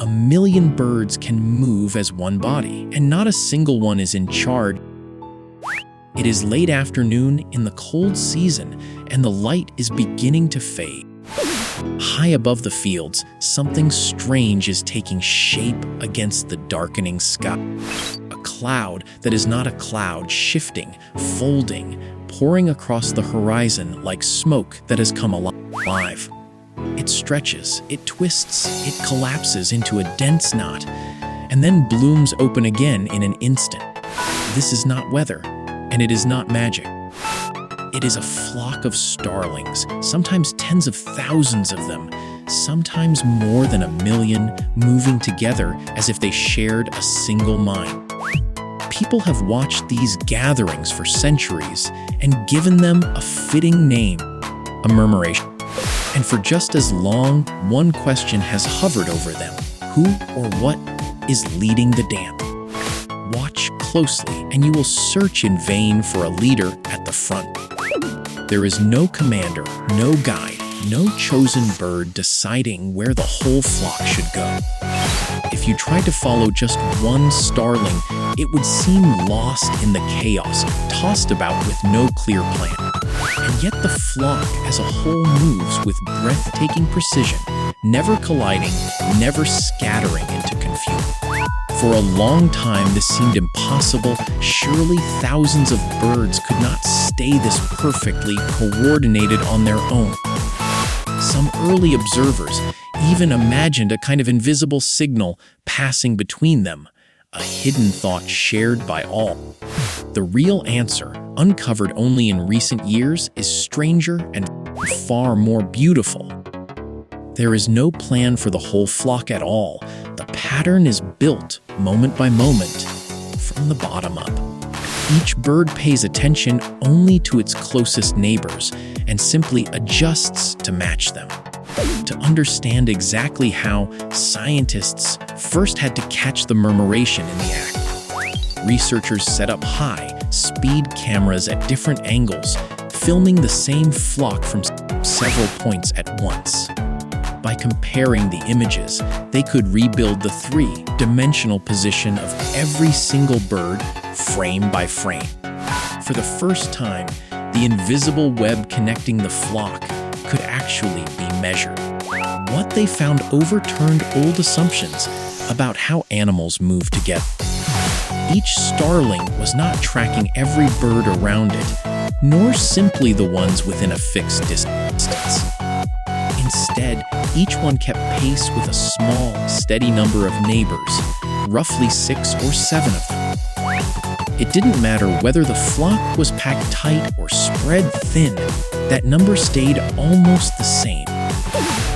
A million birds can move as one body, and not a single one is in charge. It is late afternoon in the cold season, and the light is beginning to fade. High above the fields, something strange is taking shape against the darkening sky. A cloud that is not a cloud, shifting, folding, pouring across the horizon like smoke that has come alive. It stretches, it twists, it collapses into a dense knot, and then blooms open again in an instant. This is not weather, and it is not magic. It is a flock of starlings, sometimes tens of thousands of them, sometimes more than 1 million, moving together as if they shared a single mind. People have watched these gatherings for centuries and given them a fitting name, a murmuration. And for just as long, one question has hovered over them: who or what is leading the dance? Watch closely, and you will search in vain for a leader at the front. There is no commander, no guide, no chosen bird deciding where the whole flock should go. If you tried to follow just one starling, it would seem lost in the chaos, tossed about with no clear plan. And yet the flock as a whole moves with breathtaking precision, never colliding, never scattering into confusion. For a long time, this seemed impossible. Surely thousands of birds could not stay this perfectly coordinated on their own. Some early observers even imagined a kind of invisible signal passing between them, a hidden thought shared by all. The real answer, uncovered only in recent years, is stranger and far more beautiful. There is no plan for the whole flock at all. The pattern is built, moment by moment, from the bottom up. Each bird pays attention only to its closest neighbors and simply adjusts to match them. To understand exactly how, scientists first had to catch the murmuration in the act. Researchers set up high-speed cameras at different angles, filming the same flock from several points at once. By comparing the images, they could rebuild the three-dimensional position of every single bird, frame by frame. For the first time, the invisible web connecting the flock could actually be measured. What they found overturned old assumptions about how animals move together. Each starling was not tracking every bird around it, nor simply the ones within a fixed distance. Instead, each one kept pace with a small, steady number of neighbors, roughly 6 or 7 of them. It didn't matter whether the flock was packed tight or spread thin, that number stayed almost the same.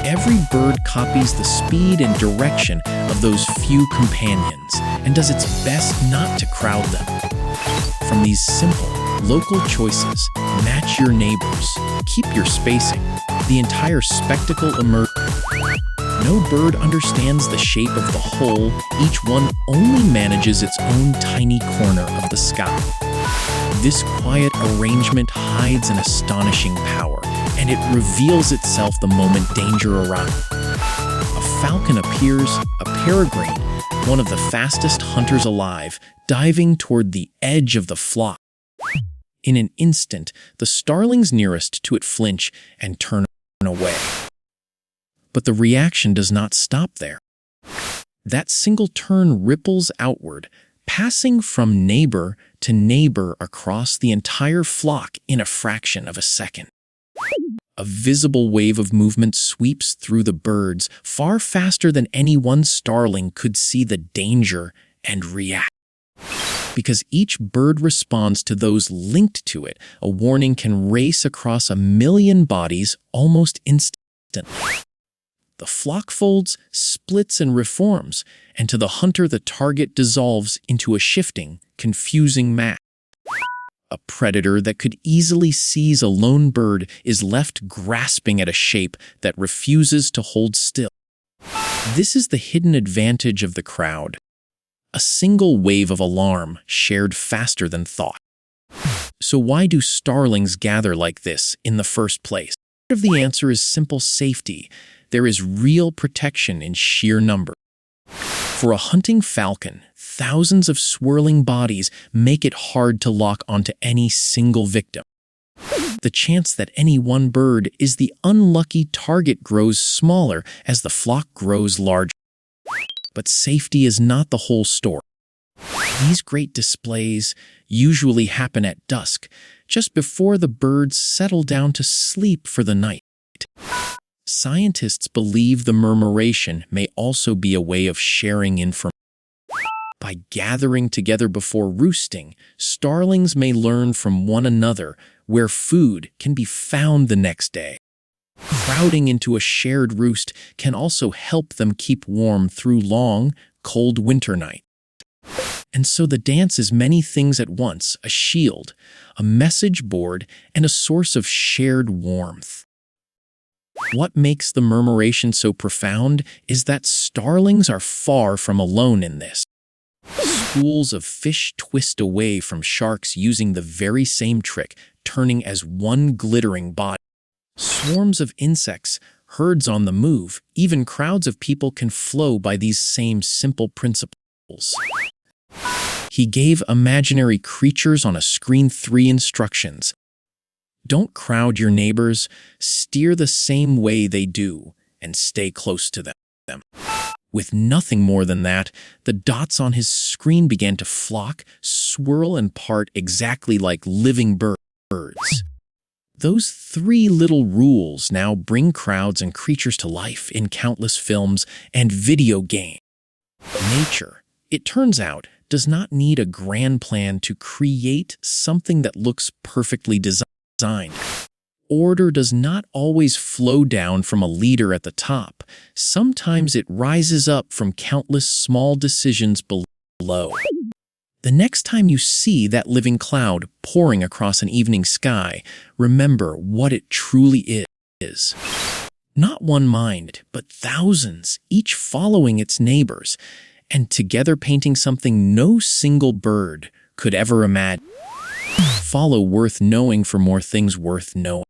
Every bird copies the speed and direction of those few companions and does its best not to crowd them. From these simple, local choices, match your neighbors, keep your spacing, the entire spectacle emerges. No bird understands the shape of the whole, each one only manages its own tiny corner of the sky. This quiet arrangement hides an astonishing power, and it reveals itself the moment danger arrives. A falcon appears, a peregrine, one of the fastest hunters alive, diving toward the edge of the flock. In an instant, the starlings nearest to it flinch and turn away. But the reaction does not stop there. That single turn ripples outward, passing from neighbor to neighbor across the entire flock in a fraction of a second. A visible wave of movement sweeps through the birds, far faster than any one starling could see the danger and react. Because each bird responds to those linked to it, a warning can race across 1 million bodies almost instantly. The flock folds, splits, and reforms, and to the hunter the target dissolves into a shifting, confusing mass. A predator that could easily seize a lone bird is left grasping at a shape that refuses to hold still. This is the hidden advantage of the crowd. A single wave of alarm shared faster than thought. So why do starlings gather like this in the first place? Part of the answer is simple safety. There is real protection in sheer number. For a hunting falcon, thousands of swirling bodies make it hard to lock onto any single victim. The chance that any one bird is the unlucky target grows smaller as the flock grows larger. But safety is not the whole story. These great displays usually happen at dusk, just before the birds settle down to sleep for the night. Scientists believe the murmuration may also be a way of sharing information. By gathering together before roosting, starlings may learn from one another where food can be found the next day. Crowding into a shared roost can also help them keep warm through long, cold winter nights. And so the dance is many things at once: a shield, a message board, and a source of shared warmth. What makes the murmuration so profound is that starlings are far from alone in this. Schools of fish twist away from sharks using the very same trick, turning as one glittering body. Swarms of insects, herds on the move, even crowds of people can flow by these same simple principles. He gave imaginary creatures on a screen 3 instructions. Don't crowd your neighbors, steer the same way they do, and stay close to them. With nothing more than that, the dots on his screen began to flock, swirl, and part exactly like living birds. Those 3 little rules now bring crowds and creatures to life in countless films and video games. Nature, it turns out, does not need a grand plan to create something that looks perfectly designed. Order does not always flow down from a leader at the top. Sometimes it rises up from countless small decisions below. The next time you see that living cloud pouring across an evening sky, remember what it truly is. Not one mind, but thousands, each following its neighbors, and together painting something no single bird could ever imagine. Follow worth knowing for more things worth knowing.